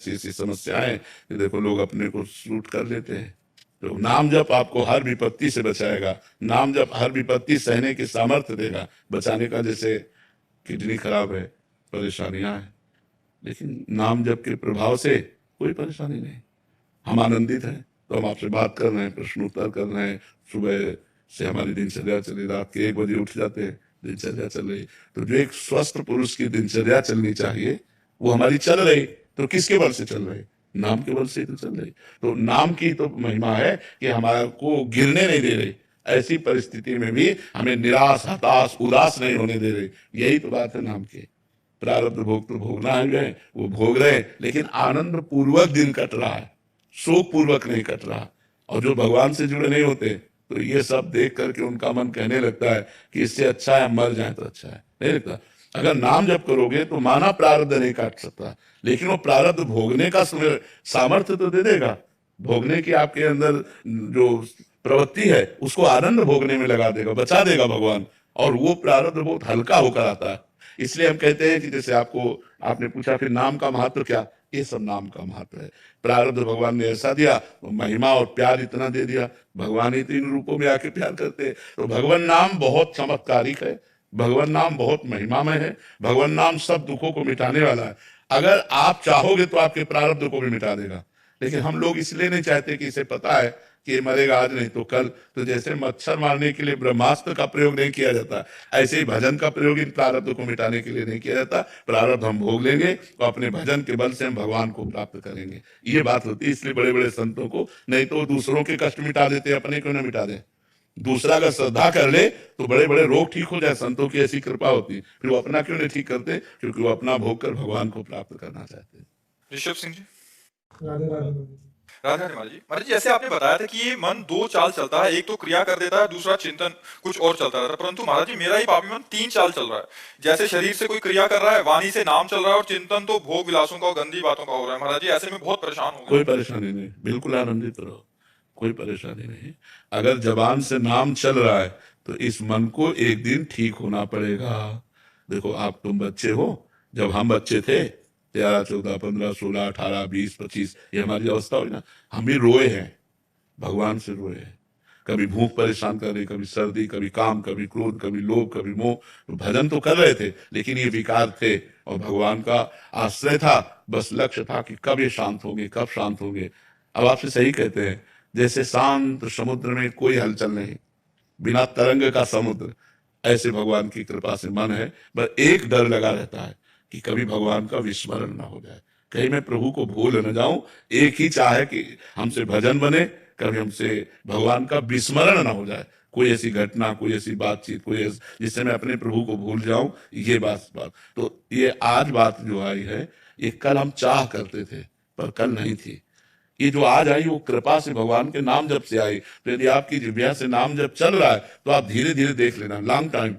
ऐसी ऐसी समस्याएं कि देखो लोग अपने को शूट कर लेते हैं। तो नाम जप आपको हर विपत्ति से बचाएगा, नाम जप हर विपत्ति सहने की सामर्थ्य देगा, बचाने का। जैसे किडनी खराब है, परेशानियां हैं, लेकिन नाम जप के प्रभाव से कोई परेशानी नहीं, हम आनंदित हैं। तो हम आपसे बात कर रहे हैं, प्रश्न उत्तर कर रहे हैं, सुबह से हमारी दिनचर्या चली, रात के 1 बजे उठ जाते हैं, दिनचर्या चल रही। तो जो एक स्वस्थ पुरुष की दिनचर्या चलनी चाहिए वो हमारी चल रही। तो किसके बल से चल रही? नाम के बल से तो चल रही। तो नाम की तो महिमा है कि हमारे को गिरने नहीं दे रही, ऐसी परिस्थिति में भी हमें निराश, हताश, उदास नहीं होने दे रही। यही तो बात है नाम की। प्रारब्ध भोग तो भोगना है, वो भोग रहे हैं, लेकिन आनंद पूर्वक दिन कट रहा है, शोक पूर्वक नहीं कट रहा। और जो भगवान से जुड़े नहीं होते तो ये सब देख करके उनका मन कहने लगता है कि इससे अच्छा है मर जाए तो अच्छा है, नहीं लगता। अगर नाम जप करोगे तो माना प्रारब्ध नहीं काट सकता, लेकिन वो प्रारब्ध भोगने का सामर्थ्य तो दे देगा। भोगने की आपके अंदर जो प्रवृत्ति है उसको आनंद भोगने में लगा देगा, बचा देगा भगवान। और वो प्रारब्ध बहुत हल्का होकर आता है। इसलिए हम कहते हैं कि जैसे आपने पूछा फिर नाम का महत्व क्या, ये सब नाम का महत्व है। प्रारब्ध भगवान ने ऐसा दिया, तो महिमा और प्यार इतना दे दिया। भगवान ही 3 रूपों में आके प्यार करते हैं। तो भगवान नाम बहुत चमत्कारिक है, भगवान नाम बहुत महिमामय है, भगवान नाम सब दुखों को मिटाने वाला है। अगर आप चाहोगे तो आपके प्रारब्ध को भी मिटा देगा। लेकिन हम लोग इसलिए नहीं चाहते कि इसे पता है कि ये मरेगा आज नहीं तो कल। तो जैसे मच्छर मारने के लिए ब्रह्मास्त्र का प्रयोग नहीं किया जाता, ऐसे ही भजन का प्रयोग इन प्रारब्ध को मिटाने के लिए नहीं किया जाता। प्रारब्ध हम भोग लेंगे तो अपने भजन के बल से हम भगवान को प्राप्त करेंगे, ये बात होती है। इसलिए बड़े बड़े संतों को, नहीं तो दूसरों के कष्ट मिटा देते, अपने क्यों ना मिटा दें। दूसरा अगर श्रद्धा कर ले तो बड़े बड़े रोग ठीक हो जाए, संतों की ऐसी कृपा होती है। फिर वो अपना क्यों नहीं ठीक करते? क्योंकि वो अपना भोग कर भगवान को प्राप्त करना चाहते हैं। ऋषभ सिंह जी। राधे राधे राधे। राधा रानी महाराज जी, महाराज जी जैसे आपने बताया था कि ये मन 2 चाल चलता है, एक तो क्रिया कर देता है, दूसरा चिंतन कुछ और चलता रहता है। परंतु महाराज जी मेरा ही पापी मन 3 चाल चल रहा है। जैसे शरीर से कोई क्रिया कर रहा है, वाणी से नाम चल रहा है, और चिंतन तो भोग विलासों का और गंदी बातों का हो रहा है। महाराज जी ऐसे में बहुत परेशान हो कोई गया। परेशानी नहीं, बिल्कुल आनंदित रहो, कोई परेशानी नहीं। अगर जबान से नाम चल रहा है तो इस मन को एक दिन ठीक होना पड़ेगा। देखो तुम बच्चे हो, जब हम बच्चे थे 13, 14, 15, 16, 18, 20, 25, ये हमारी अवस्था हुई ना, हम भी रोए हैं, भगवान से रोए हैं। कभी भूख परेशान कर रही, कभी सर्दी, कभी काम, कभी क्रोध, कभी लोभ, कभी मोह। तो भजन तो कर रहे थे, लेकिन ये विकार थे और भगवान का आश्रय था। बस लक्ष्य था कि कब ये शांत होंगे, कब शांत होंगे। अब आपसे सही कहते हैं, जैसे शांत समुद्र में कोई हलचल नहीं, बिना तरंग का समुद्र, ऐसे भगवान की कृपा से मन है। बस एक डर लगा रहता है कि कभी भगवान का विस्मरण ना हो जाए, कहीं मैं प्रभु को भूल न जाऊं। एक ही चाह है कि हमसे भजन बने, कभी हमसे भगवान का विस्मरण ना हो जाए। कोई ऐसी घटना, कोई ऐसी बातचीत, जिससे मैं अपने प्रभु को भूल जाऊं, ये बात। तो ये आज बात जो आई है, ये कल हम चाह करते थे पर कल नहीं थी। ये जो आज आई वो कृपा से, भगवान के नाम जप से आई। तो यदि आपकी जिह्वा से नाम जप चल रहा है तो आप धीरे धीरे देख लेना, लॉन्ग टाइम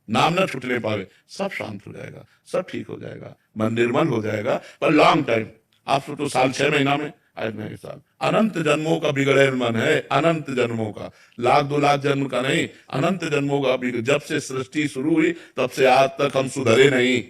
नाम ना छूटने पावे, सब शांत हो जाएगा, सब ठीक हो जाएगा, मन निर्मल हो जाएगा। पर लॉन्ग टाइम, आप सोचो साल 6 महीना में, आज नहीं, साल अनंत जन्मों का बिगड़े मन है, अनंत जन्मों का, 1,00,000 2,00,000 जन्म का नहीं, अनंत जन्मों का जब से सृष्टि शुरू हुई तब से आज तक हम सुधरे नहीं।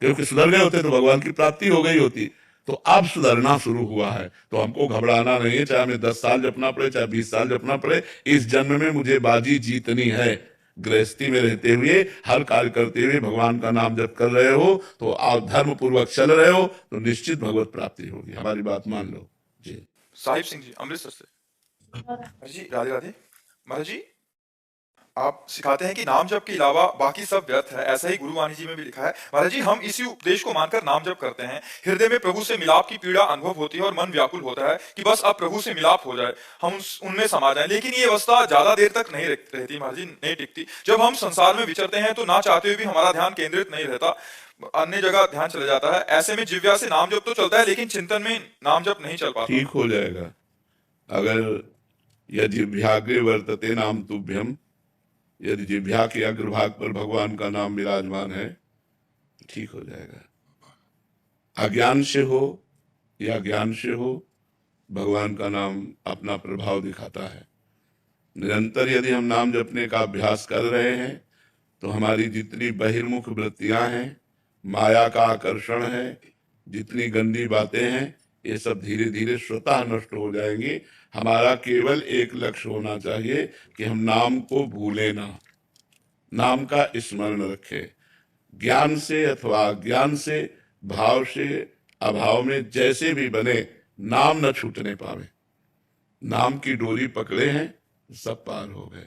क्योंकि सुधर गए होते तो भगवान की प्राप्ति हो गई होती। तो अब सुधरना शुरू हुआ है, तो हमको घबराना नहीं है। चाहे हमें 10 साल जपना पड़े, चाहे 20 साल जपना पड़े, इस जन्म में मुझे बाजी जीतनी है। गृहस्थी में रहते हुए, हर कार्य करते हुए भगवान का नाम जप कर रहे हो तो आप धर्म पूर्वक चल रहे हो तो निश्चित भगवत प्राप्ति होगी, हमारी बात मान लो जी। साहिब सिंह जी अमृतसर से। महाराज जी राधे राधे। महाराज जी आप सिखाते हैं कि नाम जप के अलावा बाकी सब व्यर्थ है, ऐसा ही गुरुवाणी जी में भी लिखा है। महाराज जी हम इसी उपदेश को मानकर नाम जप करते हैं, हृदय में प्रभु से मिलाप की पीड़ा अनुभव होती है और मन व्याकुल होता है कि बस अब प्रभु से मिलाप हो जाए, हम उनमें समा जाए। लेकिन ये अवस्था ज्यादा देर तक नहीं रहती महाराज जी, नहीं टिकती। जब हम संसार में विचरते हैं तो ना चाहते हुए भी हमारा ध्यान केंद्रित नहीं रहता, अन्य जगह ध्यान चला जाता है। ऐसे में जिव्या से नाम जप तो चलता है लेकिन चिंतन में नाम जप नहीं चल पाता। ठीक हो जाएगा। अगर यदि जिह्वाग्रे वर्तते नाम तुभ्यम, यदि जिह्वा के अग्रभाग पर भगवान का नाम विराजमान है तो ठीक हो जाएगा। अज्ञान से हो या ज्ञान से हो, भगवान का नाम अपना प्रभाव दिखाता है। निरंतर यदि हम नाम जपने का अभ्यास कर रहे हैं तो हमारी जितनी बहिर्मुख वृत्तियां हैं, माया का आकर्षण है, जितनी गंदी बातें हैं ये सब धीरे धीरे स्वतः नष्ट हो जाएंगी। हमारा केवल एक लक्ष्य होना चाहिए कि हम नाम को भूलें ना, नाम का स्मरण रखें। ज्ञान से अथवा अज्ञान से, भाव से अभाव में जैसे भी बने, नाम न छूटने पावे। नाम की डोरी पकड़े हैं सब पार हो गए।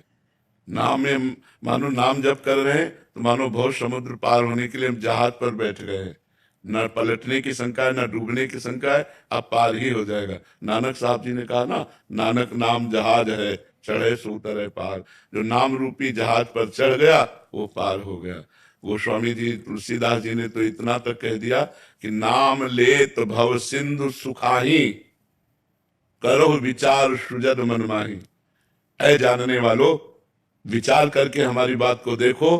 नाम में मानो नाम जप कर रहे हैं तो मानो बहुत समुद्र पार होने के लिए हम जहाज पर बैठ गए हैं। न पलटने की शंका है, न डूबने की शंका है, अब पार ही हो जाएगा। नानक साहब जी ने कहा ना, नानक नाम जहाज है, चढ़े सो उतरे पार। जो नाम रूपी जहाज पर चढ़ गया वो पार हो गया। गोस्वामी जी, तुलसीदास जी ने तो इतना तक कह दिया कि नाम ले तो भव सिंधु सुखाही, करो विचार सुजद मन माही। ऐ जानने वालों, विचार करके हमारी बात को देखो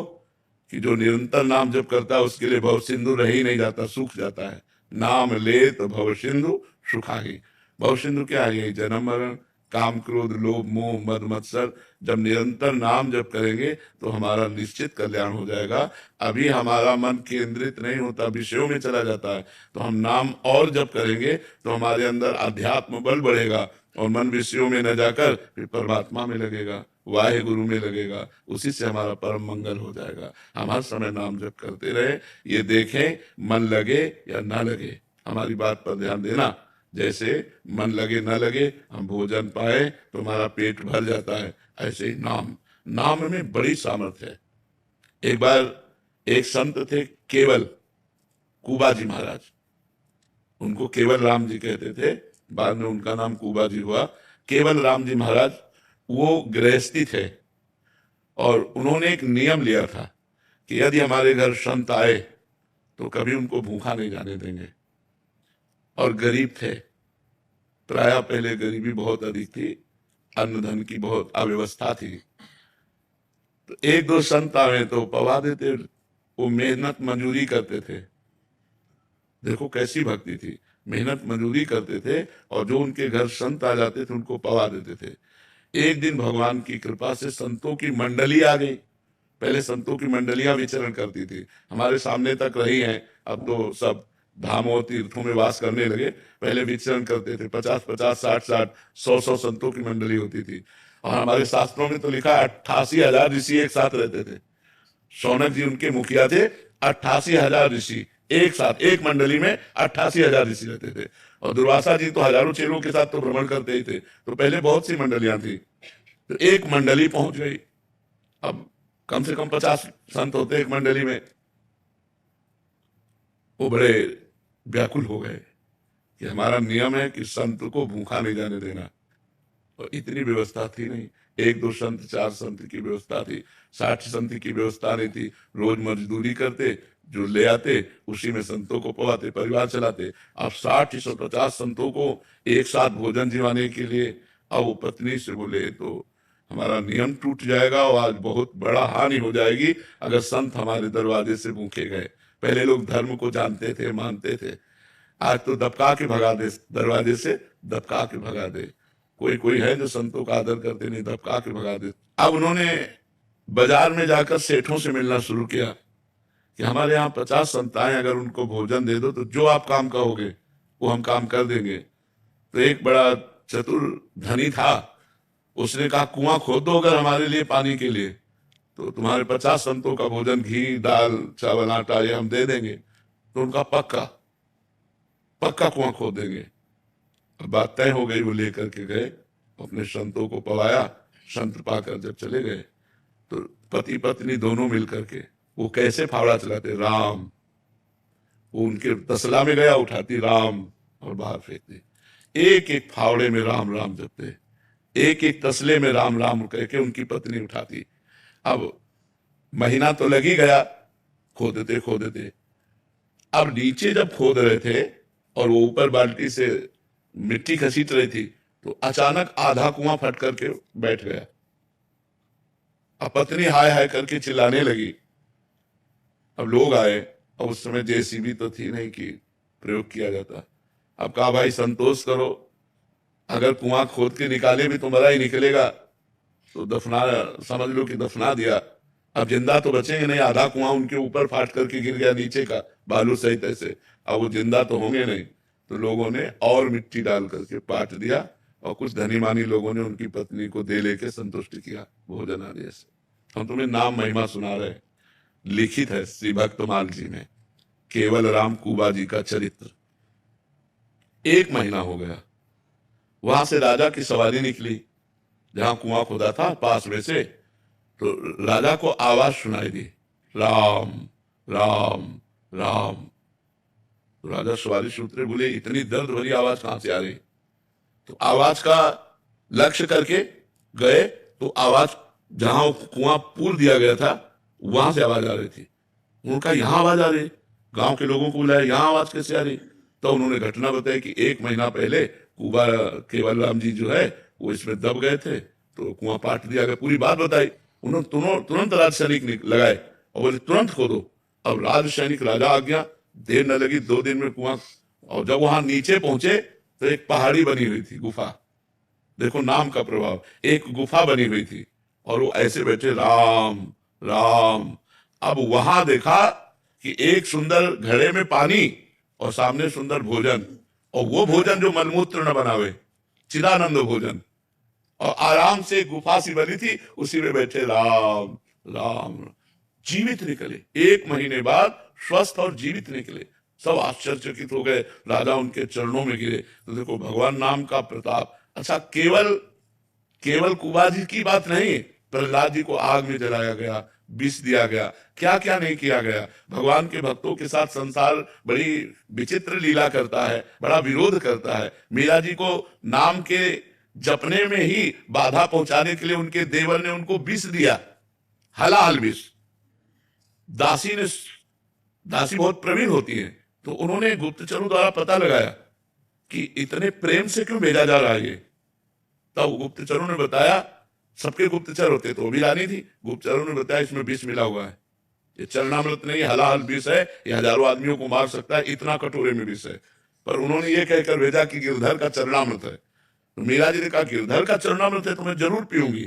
कि जो निरंतर नाम जप करता है उसके लिए भव सिंधु रह ही नहीं जाता, सूख जाता है। नाम ले तो भव सिंधु सुखाही। भव सिंधु क्या है? यही जन्म मरण, काम क्रोध लोभ मोह मद मत्सर। जब निरंतर नाम जप करेंगे तो हमारा निश्चित कल्याण हो जाएगा। अभी हमारा मन केंद्रित नहीं होता, विषयों में चला जाता है। तो हम नाम और जप करेंगे तो हमारे अंदर अध्यात्म बल बढ़ेगा और मन विषयों में न जाकर फिर परमात्मा में लगेगा, वाहे गुरु में लगेगा। उसी से हमारा परम मंगल हो जाएगा। हम हर समय नाम जप करते रहे, ये देखें मन लगे या ना लगे। हमारी बात पर ध्यान देना। जैसे मन लगे ना लगे, हम भोजन पाए तो हमारा पेट भर जाता है, ऐसे ही नाम, नाम में बड़ी सामर्थ्य है। एक बार एक संत थे केवल, कुबाजी महाराज, उनको केवल राम जी कहते थे, बाद में उनका नाम कुबाजी हुआ। केवल राम जी महाराज वो गृहस्थी थे और उन्होंने एक नियम लिया था कि यदि हमारे घर संत आए तो कभी उनको भूखा नहीं जाने देंगे। और गरीब थे, प्रायः पहले गरीबी बहुत अधिक थी, अन्न धन की बहुत अव्यवस्था थी। तो एक दो संत आए तो पवा देते, वो मेहनत मजदूरी करते थे। देखो कैसी भक्ति थी, मेहनत मजदूरी करते थे और जो उनके घर संत आ जाते थे उनको पवा देते थे। एक दिन भगवान की कृपा से संतों की मंडली आ गई। पहले संतों की मंडलियां विचरण करती थी, हमारे सामने तक रही हैं। अब तो सब धामों तीर्थों में वास करने लगे, पहले विचरण करते थे। 50-50, 60-60, 100-100 संतों की मंडली होती थी। और हमारे शास्त्रों में तो लिखा है 88,000 ऋषि एक साथ रहते थे। शौनक जी उनके मुखिया थे। 88,000 ऋषि एक साथ, एक मंडली में 88,000 ऋषि रहते थे। और दुर्वासा जी तो हजारों चेलों के साथ तो भ्रमण करते ही थे। तो पहले बहुत सी मंडलियां थी, तो एक मंडली पहुंच गई। अब कम से कम 50 संत होते एक मंडली में। वो बड़े व्याकुल हो गए कि हमारा नियम है कि संत को भूखा नहीं जाने देना। और इतनी व्यवस्था थी नहीं, एक दो संत, 4 संत की व्यवस्था थी, 60 संत की व्यवस्था नहीं थी। रोज मजदूरी करते, जो ले आते उसी में संतों को पवाते, परिवार चलाते। अब 60-150 संतों को एक साथ भोजन जिवाने के लिए, अब वो पत्नी से बोले तो हमारा नियम टूट जाएगा और आज बहुत बड़ा हानि हो जाएगी अगर संत हमारे दरवाजे से भूखे गए। पहले लोग धर्म को जानते थे, मानते थे, आज तो दबका के भगा दे, दरवाजे से दबका के भगा दे। कोई कोई है जो संतों का आदर करते नहीं, दबका के भगा दे। अब उन्होंने बाजार में जाकर सेठों से मिलना शुरू किया कि हमारे यहाँ 50 संत आए, अगर उनको भोजन दे दो तो जो आप काम कहोगे वो हम काम कर देंगे। तो एक बड़ा चतुर धनी था, उसने कहा कुआं खोद दो अगर हमारे लिए पानी के लिए, तो तुम्हारे 50 संतों का भोजन, घी दाल चावल आटा ये हम दे देंगे। तो उनका पक्का पक्का कुआं खोद देंगे। अब बात तय हो गई, वो लेकर के गए, अपने संतों को पवाया। संत पाकर जब चले गए तो पति पत्नी दोनों मिलकर के वो कैसे फावड़ा चलाते, राम, वो उनके तसला में गया, उठाती राम और बाहर फेंकती। एक एक फावड़े में राम राम जपते, एक एक तसले में राम राम कह के उनकी पत्नी उठाती। अब महीना तो लग ही गया, खोदते खोदते। अब नीचे जब खोद रहे थे और वो ऊपर बाल्टी से मिट्टी घसीट रही थी तो अचानक आधा कुआं फट करके बैठ गया। अब पत्नी हाय हाय करके चिल्लाने लगी। अब लोग आए, और उस समय जेसीबी तो थी नहीं कि प्रयोग किया जाता। अब कहा भाई संतोष करो, अगर कुआं खोद के निकाले भी तो मरा ही निकलेगा, तो दफना, समझ लो कि दफना दिया। अब जिंदा तो बचेंगे नहीं, आधा कुआं उनके ऊपर फाट करके गिर गया नीचे का, बालू सहित ऐसे। अब वो जिंदा तो होंगे नहीं, तो लोगों ने और मिट्टी डाल करके पाट दिया, और कुछ धनी मानी लोगों ने उनकी पत्नी को दे लेके संतुष्ट किया भोजन आदि से। हम तुम्हें नाम महिमा सुना रहे हैं। लिखित है श्री भक्तमाल जी में केवल राम कुबा जी का चरित्र। 1 महीना हो गया, वहां से राजा की सवारी निकली, जहां कुआं खुदा था पास में से, तो राजा को आवाज सुनाई दी, राम राम राम। तो राजा सवारी से उतरे, बोले इतनी दर्द भरी आवाज कहां से आ रही? तो आवाज का लक्ष्य करके गए, तो आवाज जहां कुआं पूर दिया गया था वहां से आवाज आ रही थी। उनका यहां आवाज आ रही, गांव के लोगों को बुलाया, यहां आवाज कैसे आ रही? तो उन्होंने घटना बताई कि 1 महीना पहले कुबा केवल राम जी जो है वो इसमें दब गए थे, तो कुआं पाट दिया गया। पूरी बात बताई। उन्होंने तुरंत राज सैनिक लगाए और बोले तुरंत खोदो। अब राज सैनिक राजा आ गया, देर न लगी, 2 दिन में कुआं। और जब वहां नीचे पहुंचे तो एक पहाड़ी बनी हुई थी, गुफा। देखो नाम का प्रभाव, एक गुफा बनी हुई थी और वो ऐसे बैठे, राम राम। अब वहां देखा कि एक सुंदर घड़े में पानी और सामने सुंदर भोजन, और वो भोजन जो मलमूत्र न बनावे, चिदानंद भोजन, और आराम से गुफा सी बनी थी, उसी में बैठे राम राम। जीवित निकले 1 महीने बाद, स्वस्थ और जीवित निकले। सब आश्चर्यचकित हो गए, राजा उनके चरणों में गिरे। तो देखो भगवान नाम का प्रताप। अच्छा, केवल कुबा जी की बात नहीं, प्रहलाद जी को आग में जलाया गया, विष दिया गया, क्या क्या नहीं किया गया। भगवान के भक्तों के साथ संसार बड़ी विचित्र लीला करता है, बड़ा विरोध करता है। मीरा जी को नाम के जपने में ही बाधा पहुंचाने के लिए उनके देवर ने उनको विष दिया, हलाल विष। दासी बहुत प्रवीण होती है, तो उन्होंने गुप्तचरों द्वारा पता लगाया कि इतने प्रेम से क्यों भेजा जा रहा है ये। तब गुप्तचरों ने बताया, सबके गुप्तचर होते तो वो भी रानी थी, गुप्तचरों ने बताया इसमें विष मिला हुआ है, ये चरणामृत नहीं, हलाल विष है, ये हजारों आदमियों को मार सकता है, इतना कटोरे में विष है। पर उन्होंने ये कहकर भेजा कि गिरधर का चरणामृत है। तो मीरा जी ने कहा गिरधर का चरणामृत है तो मैं जरूर पीऊंगी।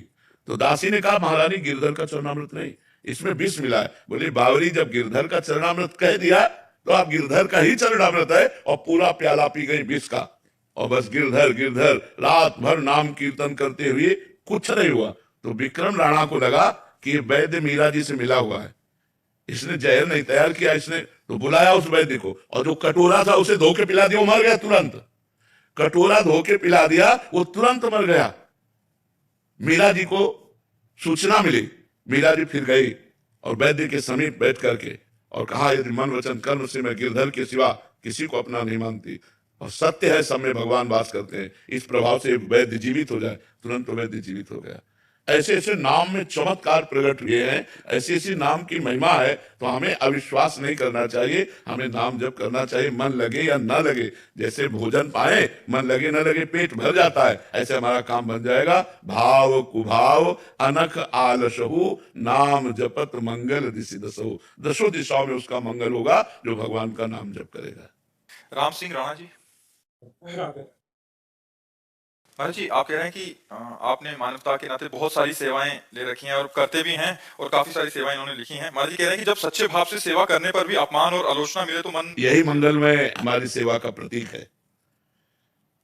तो दासी ने कहा महारानी गिरधर का चरणामृत नहीं, इसमें विष मिला है। बोले बावरी, जब गिरधर का चरणामृत कह दिया तो आप गिरधर का ही चरणामृत है, और पूरा प्याला पी गई विष का। और बस गिरधर गिरधर रात भर नाम कीर्तन करते हुए कुछ नहीं हुआ। तो विक्रम राणा को लगा कि ये वैद्य मीरा जी से मिला हुआ है, इसने जहर नहीं तैयार किया। इसने तो बुलाया उस वैद्य को, और जो कटोरा था उसे धो के पिला दिया, वो मर गया तुरंत। कटोरा धो के पिला दिया, वो तुरंत मर गया। मीरा जी को सूचना मिली, मीरा जी फिर गई और वैद्य के समीप बैठ करके और कहा, यदि मन वचन कर्म से मैं गिरधर के सिवा किसी को अपना नहीं मानती, और सत्य है सब में भगवान वास करते हैं, इस प्रभाव से वैद्य जीवित हो जाए। तुरंत तो वैद्य जीवित हो गया। ऐसे ऐसे नाम में चमत्कार प्रकट हुए हैं, ऐसी ऐसी नाम की महिमा है। तो हमें अविश्वास नहीं करना चाहिए, हमें नाम जप करना चाहिए, मन लगे या न लगे। जैसे भोजन पाए, मन लगे न लगे, पेट भर जाता है, ऐसे हमारा काम बन जाएगा। भाव कुभाव अनख आलसहु, नाम जपत मंगल दिशि दसहु। दसों दिशाओं में उसका मंगल होगा जो भगवान का नाम जप करेगा। राम सिंह राणा जी, महाराज जी, आप कह रहे हैं कि आपने मानवता के नाते बहुत सारी सेवाएं ले रखी हैं और करते भी हैं, और काफी सारी सेवाएं इन्होंने लिखी हैं। महाराज जी कह रहे हैं कि जब सच्चे भाव से सेवा करने पर भी अपमान और आलोचना मिले तो मन, यही मंगलमय हमारी सेवा का प्रतीक है।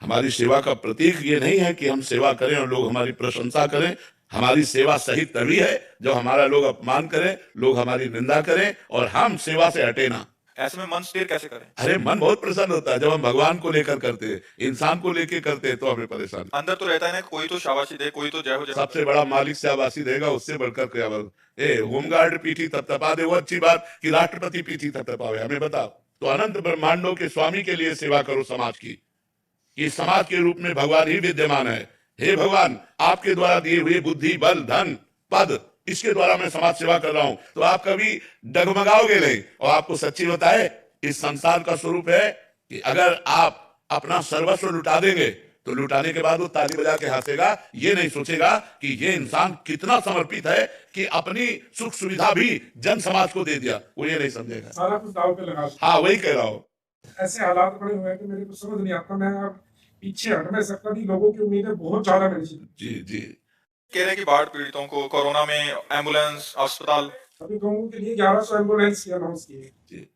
हमारी सेवा का प्रतीक ये नहीं है कि हम सेवा करें और लोग हमारी प्रशंसा करें। हमारी सेवा सही तभी है जब हमारा लोग अपमान करें, लोग हमारी निंदा करें और हम सेवा से हटे ना। ऐसे में मन स्थिर कैसे करें? अरे मन बहुत प्रसन्न होता है जब हम भगवान को लेकर करते हैं, इंसान को लेकर करते हैं तो हमें परेशान। अंदर तो रहता है ना, कोई तो शाबाशी दे, कोई तो जय हो जय। सबसे बड़ा मालिक शाबाशी देगा, उससे बढ़कर क्या बात। होमगार्ड पीठी थपथपा दे, वो अच्छी बात कि राष्ट्रपति पीठी थपथपावे, हमें बताओ। तो अनंत ब्रह्मांडों के स्वामी के लिए सेवा करो समाज की, कि समाज के रूप में भगवान ही विद्यमान है। हे भगवान, आपके द्वारा दिए हुए बुद्धि, बल, धन, पद, इसके द्वारा मैं समाज सेवा कर रहा हूं, तो आप कभी डगमगाओगे नहीं। और आपको सच्ची बताए, इस संसार का स्वरूप है कि अगर आप अपना सर्वस्व लुटा देंगे तो लुटाने के बाद वो ताली बजा के हंसेगा, ये नहीं सोचेगा कि ये इंसान कितना समर्पित है कि अपनी सुख सुविधा भी जन समाज को दे दिया, वो ये नहीं समझेगा। सारा कुछ दाव पे लगा। हाँ, वही कह रहा हूं। ऐसे हालात खड़े हुए हैं कि मेरे को समझ नहीं आता, मैं अब पीछे हट नहीं सकता। नहीं, लोगों की उम्मीदें बहुत ज्यादा मेरे से। जी जी। कह रहे हैं कि बाढ़ पीड़ितों को कोरोना में एम्बुलेंस, अस्पताल, अभी लोगों के लिए 1100 एम्बुलेंस की अनाउंस की है। जी।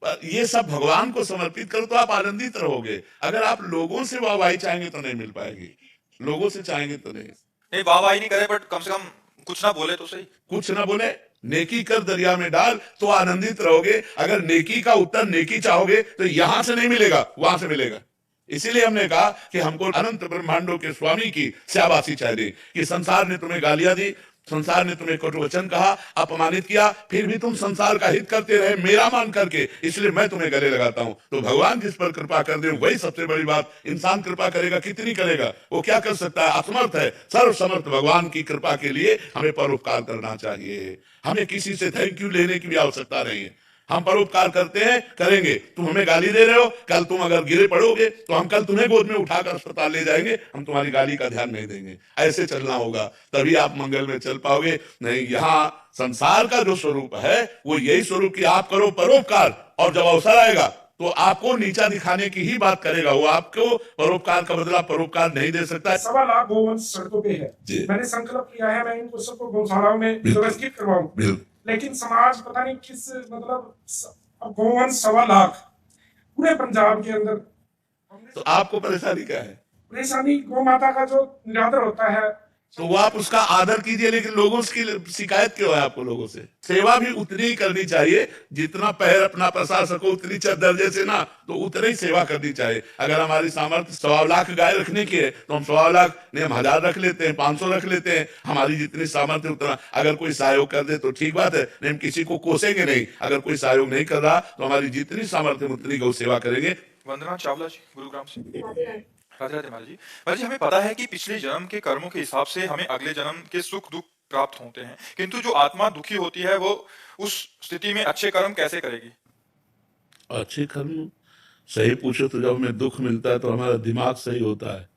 ये सब भगवान को समर्पित करो तो आप आनंदित रहोगे। अगर आप लोगों से वाहवाही चाहेंगे तो नहीं मिल पाएगी, लोगों से चाहेंगे तो नहीं। नहीं, वाह नहीं करे, बट कम से कम कुछ ना बोले तो सही। कुछ ना बोले, नेकी कर दरिया में डाल तो आनंदित रहोगे। अगर नेकी का उत्तर नेकी चाहोगे तो यहां से नहीं मिलेगा, वहां से मिलेगा। इसीलिए हमने कहा कि हमको अनंत ब्रह्मांडों के स्वामी की शाबाशी चाहिए कि संसार ने तुम्हें गालियां दी, संसार ने तुम्हें कटु वचन कहा, अपमानित किया, फिर भी तुम संसार का हित करते रहे मेरा मान करके, इसलिए मैं तुम्हें गले लगाता हूं। तो भगवान जिस पर कृपा कर दे वही सबसे बड़ी बात। इंसान कृपा करेगा, कितनी करेगा, वो क्या कर सकता है, असमर्थ है। सर्वसमर्थ भगवान की कृपा के लिए हमें परोपकार करना चाहिए। हमें किसी से थैंक यू लेने की भी आवश्यकता नहीं है। हम परोपकार करते हैं, करेंगे। तुम हमें गाली दे रहे हो, कल तुम अगर गिरे पड़ोगे तो हम कल तुम्हें गोद में उठाकर अस्पताल ले जाएंगे, हम तुम्हारी गाली का ध्यान नहीं देंगे। ऐसे चलना होगा, तभी आप मंगल में चल पाओगे। नहीं, यहाँ संसार का जो स्वरूप है वो यही स्वरूप कि आप करो परोपकार, और जब अवसर आएगा तो आपको नीचा दिखाने की ही बात करेगा। वो आपको परोपकार का बदला परोपकार नहीं दे सकता। 1.25 लाख गौवंश सड़कों पे है। जी। मैंने संकल्प लिया है मैं इनको सबको गौशालाओं में व्यवस्थित करवाऊं, लेकिन समाज पता नहीं किस मतलब अब गौवंश 1.25 लाख पूरे पंजाब के अंदर। तो आपको परेशानी क्या है? परेशानी गौ माता का जो निरादर होता है, तो वो आप उसका आदर कीजिए, लेकिन लोगों की शिकायत क्यों है आपको? लोगों से सेवा भी उतनी ही करनी चाहिए जितना पैर अपना पसार सको, उतनी चद्दर जैसे ना, तो उतनी ही सेवा करनी चाहिए। अगर हमारी सामर्थ्य 1.25 लाख गाय रखने की है तो हम 1.25 लाख नहीं, हम 1000 रख लेते हैं, 500 रख लेते हैं। हमारी जितनी सामर्थ्य उतना, अगर कोई सहयोग कर दे तो ठीक बात है, नहीं हम किसी को कोसेंगे नहीं। अगर कोई सहयोग नहीं कर रहा तो हमारी जितनी सामर्थ्य उतनी गौ सेवा करेंगे। वंदना चावला जी, गुरुग्राम से। राधे राधे महाराज जी। महाराज जी, हमें पता है कि पिछले जन्म के कर्मों के हिसाब से हमें अगले जन्म के सुख दुख प्राप्त होते हैं, किंतु जो आत्मा दुखी होती है वो उस स्थिति में अच्छे कर्म कैसे करेगी? अच्छे कर्म सही पूछो तो जब हमें दुख मिलता है तो हमारा दिमाग सही होता है,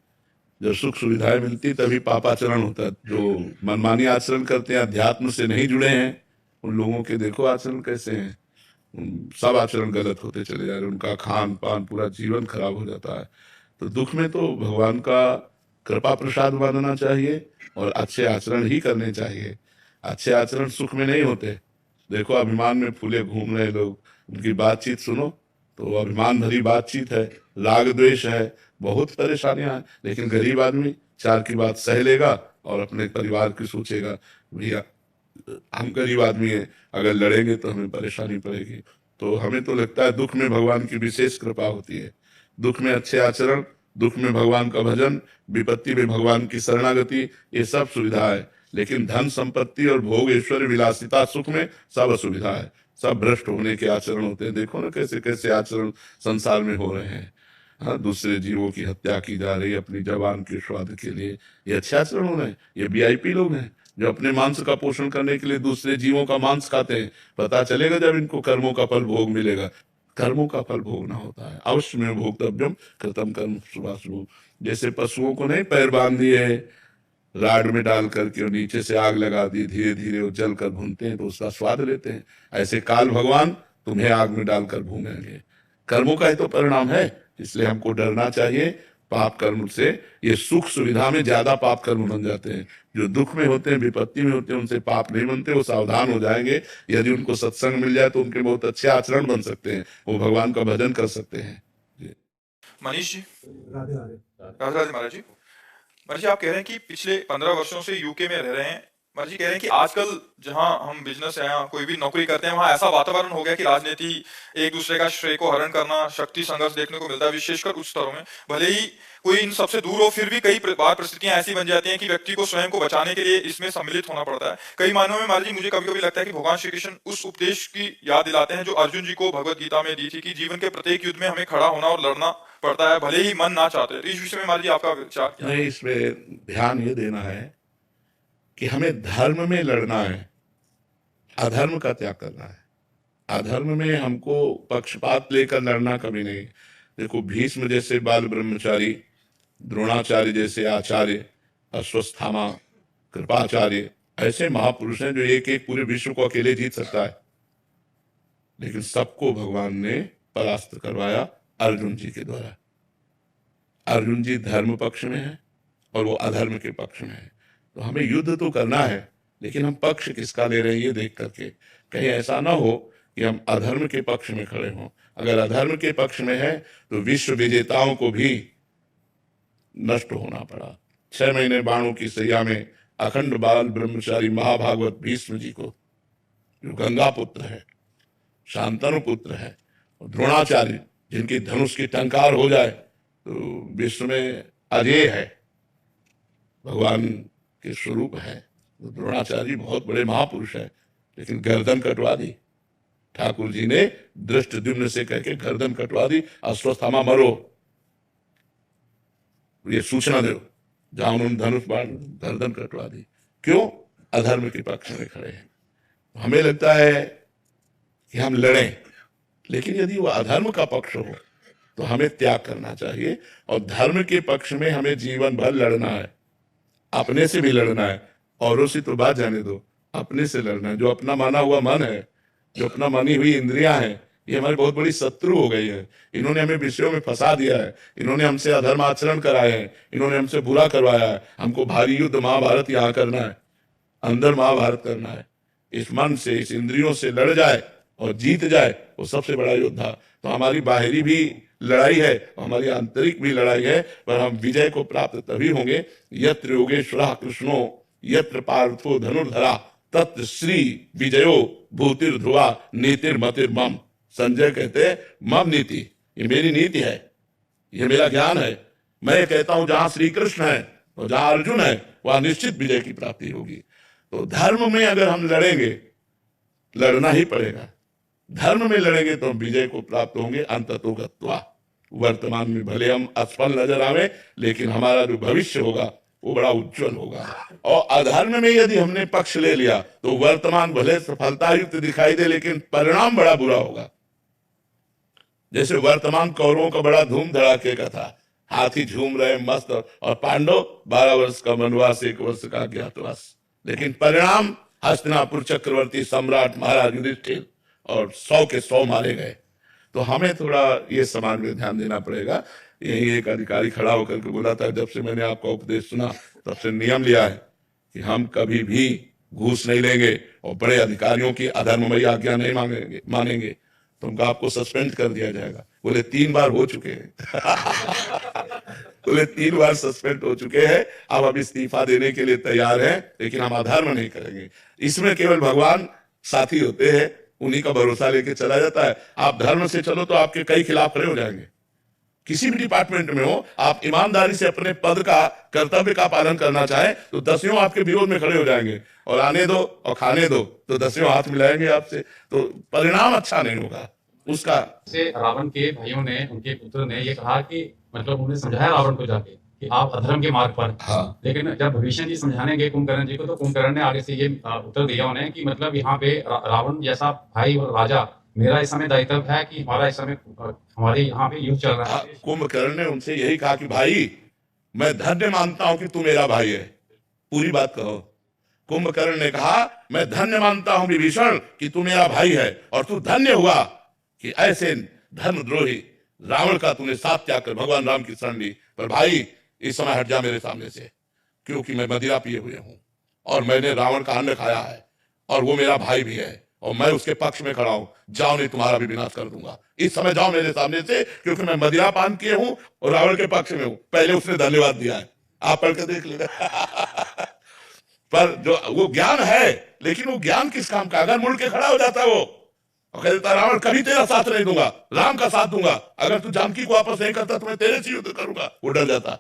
जब सुख सुविधाएं मिलती तभी पापाचरण होता है। जो मनमानी आचरण करते हैं, अध्यात्म से नहीं जुड़े हैं, उन लोगों के देखो आचरण कैसे हैं। सब आचरण गलत होते चले जा रहे, उनका खान पान पूरा जीवन खराब हो जाता है। तो दुख में तो भगवान का कृपा प्रसाद मानना चाहिए और अच्छे आचरण ही करने चाहिए। अच्छे आचरण सुख में नहीं होते। देखो अभिमान में फूले घूम रहे लोग, उनकी बातचीत सुनो तो अभिमान भरी बातचीत है, राग द्वेष है, बहुत परेशानियां हैं। लेकिन गरीब आदमी 4 की बात सह लेगा और अपने परिवार की सोचेगा, भैया हम गरीब आदमी हैं, अगर लड़ेंगे तो हमें परेशानी पड़ेगी। तो हमें तो लगता है दुख में भगवान की विशेष कृपा होती है। दुख में अच्छे आचरण, दुख में भगवान का भजन, विपत्ति में भगवान की शरणागति, ये सब सुविधा है। लेकिन धन संपत्ति और भोग ऐश्वर्य विलासिता सुख में सब असुविधा है, सब भ्रष्ट होने के आचरण होते हैं। देखो ना कैसे कैसे आचरण संसार में हो रहे हैं। हाँ, दूसरे जीवों की हत्या की जा रही है अपनी जबान के स्वाद के लिए, ये अच्छे आचरण हो रहे हैं। ये वीआईपी लोग हैं जो अपने मांस का पोषण करने के लिए दूसरे जीवों का मांस खाते हैं। पता चलेगा जब इनको कर्मों का फल भोग मिलेगा। कर्मों का फल भोगना होता है, अवश्य में भोक्तव्यम कृतम कर्म शुभाशुभ। जैसे पशुओं को नहीं पैर बांध दिए राड में डाल करके और नीचे से आग लगा दी, धीरे धीरे वो जल कर भूनते हैं तो उसका स्वाद लेते हैं, ऐसे काल भगवान तुम्हें आग में डालकर भूनेंगे। कर्मों का ही तो परिणाम है, इसलिए हमको डरना चाहिए पाप कर्म से। ये सुख सुविधा में ज्यादा पाप कर्म बन जाते हैं। जो दुख में होते हैं, विपत्ति में होते हैं, उनसे पाप नहीं बनते, वो सावधान हो जाएंगे। यदि उनको सत्संग मिल जाए तो उनके बहुत अच्छे आचरण बन सकते हैं, वो भगवान का भजन कर सकते हैं। मनीष जी। राधे राधे। राधे राधे महाराज जी। महाराज जी, आप कह रहे हैं कि पिछले 15 वर्षों से यूके में रह रहे हैं। महाराज जी कह रहे हैं कि आजकल जहां हम बिजनेस है, कोई भी नौकरी करते हैं, वहां ऐसा वातावरण हो गया कि राजनीति, एक दूसरे का श्रेय को हरण करना, शक्ति संघर्ष देखने को मिलता है, विशेषकर उच्च स्तरों में। भले ही कोई इन सबसे दूर हो, फिर भी कई बार परिस्थितियां ऐसी बन जाती हैं कि व्यक्ति को स्वयं को बचाने के लिए इसमें सम्मिलित होना पड़ता है। कई मायनों में महाराज जी मुझे कभी कभी लगता है कि भगवान श्री कृष्ण उस उपदेश की याद दिलाते हैं जो अर्जुन जी को भगवत गीता में दी थी कि जीवन के प्रत्येक युद्ध में हमें खड़ा होना और लड़ना पड़ता है, भले ही मन ना चाहते। इस विषय में महाराज जी आपका विचार क्या है? नहीं, इसमें ध्यान ये देना है कि हमें धर्म में लड़ना है, अधर्म का त्याग करना है। अधर्म में हमको पक्षपात लेकर लड़ना कभी नहीं। देखो भीष्म जैसे बाल ब्रह्मचारी, द्रोणाचार्य जैसे आचार्य, अश्वत्थामा, कृपाचार्य, ऐसे महापुरुष हैं जो एक एक पूरे विश्व को अकेले जीत सकता है, लेकिन सबको भगवान ने परास्त करवाया अर्जुन जी के द्वारा। अर्जुन जी धर्म पक्ष में है और वो अधर्म के पक्ष में है। तो हमें युद्ध तो करना है, लेकिन हम पक्ष किसका ले रहे हैं ये देख करके। कहीं ऐसा ना हो कि हम अधर्म के पक्ष में खड़े हों। अगर अधर्म के पक्ष में है तो विश्व विजेताओं को भी नष्ट होना पड़ा। 6 महीने बाणों की सैया में अखंड बाल ब्रह्मचारी महाभागवत भीष्म जी को, जो गंगा पुत्र है, शांतनु पुत्र है, और द्रोणाचार्य जिनकी धनुष की टंकार हो जाए तो विश्व में अजय है, भगवान के स्वरूप है। तो द्रोणाचार्य बहुत बड़े महापुरुष है, लेकिन गर्दन कटवा दी ठाकुर जी ने, दृष्टद्युम्न से कह के गर्दन कटवा दी, अश्वत्थामा मरो, ये सूचना दो। जहां उन्होंने धनुष बाण गर्दन कटवा दी। क्यों? अधर्म के पक्ष में खड़े हैं। हमें लगता है कि हम लड़ें, लेकिन यदि वो अधर्म का पक्ष हो तो हमें त्याग करना चाहिए, और धर्म के पक्ष में हमें जीवन भर लड़ना है। अपने से भी लड़ना है, औरों से तो बात जाने दो, अपने से लड़ना है। जो अपना माना हुआ मन है, जो अपना मानी हुई इंद्रियां हैं, ये हमारी बहुत बड़ी शत्रु हो गई है। इन्होंने हमें विषयों में फंसा दिया है, इन्होंने हमसे अधर्म आचरण कराए हैं, इन्होंने हमसे बुरा करवाया है। हमको भारी युद्ध महाभारत यहाँ करना है, अंदर महाभारत करना है। इस मन से, इस इंद्रियों से लड़ जाए और जीत जाए, वो सबसे बड़ा योद्धा। तो हमारी बाहरी भी लड़ाई है, हमारी आंतरिक भी लड़ाई है, पर हम विजय को प्राप्त तभी होंगे यत्र योगेश्वरः कृष्णो यत्र पार्थो धनुर्धरा तत्र श्री विजयो भूतिर ध्रुवा नीतिर्मतिर मम। संजय कहते हैं मम नीति, ये मेरी नीति है, ये मेरा ज्ञान है। मैं कहता हूं जहां श्री कृष्ण है और जहां अर्जुन है वहां निश्चित विजय की प्राप्ति होगी। तो धर्म में अगर हम लड़ेंगे, लड़ना ही पड़ेगा, धर्म में लड़ेंगे तो हम विजय को प्राप्त होंगे अंततो गत्वा। वर्तमान में भले हम असफल नजर आवे, लेकिन हमारा जो भविष्य होगा वो बड़ा उज्जवल होगा। और अधर्म में यदि हमने पक्ष ले लिया तो वर्तमान भले सफलता युक्त दिखाई दे, लेकिन परिणाम बड़ा बुरा होगा। जैसे वर्तमान कौरवों का बड़ा धूम धड़ाके का था, हाथी झूम रहे मस्त, और पांडव 12 वर्ष का वनवास, 1 वर्ष का अज्ञातवास। लेकिन परिणाम हस्तिनापुर चक्रवर्ती सम्राट महाराज युधिष्ठिर और 100 के 100 मारे गए। तो हमें थोड़ा ये समाज में ध्यान देना पड़ेगा। यही एक अधिकारी खड़ा होकर के बोला था, जब से मैंने आपका उपदेश सुना तब से नियम लिया है कि हम कभी भी घूस नहीं लेंगे और बड़े अधिकारियों की अधर्ममयी आज्ञा नहीं मानेंगे। तो उनका आपको सस्पेंड कर दिया जाएगा। बोले 3 बार हो चुके हैं बोले 3 बार सस्पेंड हो चुके हैं, अब हम इस्तीफा देने के लिए तैयार हैं, लेकिन हम अधर्म नहीं करेंगे। इसमें केवल भगवान साथी होते हैं, उन्हीं का भरोसा लेके चला जाता है। आप धर्म से चलो तो आपके कई खिलाफ खड़े हो जाएंगे। किसी भी डिपार्टमेंट में हो, आप ईमानदारी से अपने पद का, कर्तव्य का पालन करना चाहे तो 10 आपके विरोध में खड़े हो जाएंगे, और आने दो और खाने दो तो 10 हाथ मिलाएंगे आपसे, तो परिणाम अच्छा नहीं होगा उसका। से रावण के भाइयों ने, उनके पुत्र ने ये कहा कि मतलब उन्होंने समझाया रावण को जाके कि आप अधर्म के मार्ग पर। हाँ। लेकिन जब भीष्म जी समझाने गए कुंभकर्ण जी को, तो कुंभकर्ण ने आगे से ये उत्तर दिया उन्हें कि मतलब यहाँ पे रावण जैसा भाई और राजा, मेरा इस समय दायित्व है कि हमारा इस समय हमारे यहाँ पे युद्ध चल रहा है। कुंभकर्ण ने उनसे यही कहा कि भाई, मैं धन्य मानता हूं कि तू मेरा भाई है, पूरी बात कहो। कुंभकर्ण ने कहा, मैं धन्य मानता हूं विभीषण कि तू मेरा भाई है, और तू धन्य हुआ कि ऐसे धर्मद्रोही रावण का तूने साथ त्याग कर भगवान राम की शरण ली। पर भाई, इस समय हट जा मेरे सामने से, क्योंकि मैं मदिरा पिए हुए हूं और मैंने रावण का अन्न खाया है, और वो मेरा भाई भी है, और मैं उसके पक्ष में खड़ा हूं। जाओ, नहीं तुम्हारा भी विनाश कर दूंगा। इस समय जाओ मेरे सामने से, क्योंकि मैं मदिरा पान किए हूं और रावण के पक्ष में हूं। पहले उसने धन्यवाद दिया है, आप पढ़ के देख लेना पर जो वो ज्ञान है, लेकिन वो ज्ञान किस काम का? अगर मुड़ के खड़ा हो जाता वो और कह देता, रावण कभी तेरा साथ नहीं दूंगा, राम का साथ दूंगा, अगर तू जानकी को वापस नहीं करता तो मैं तेरे से युद्ध करूंगा, वो डर जाता।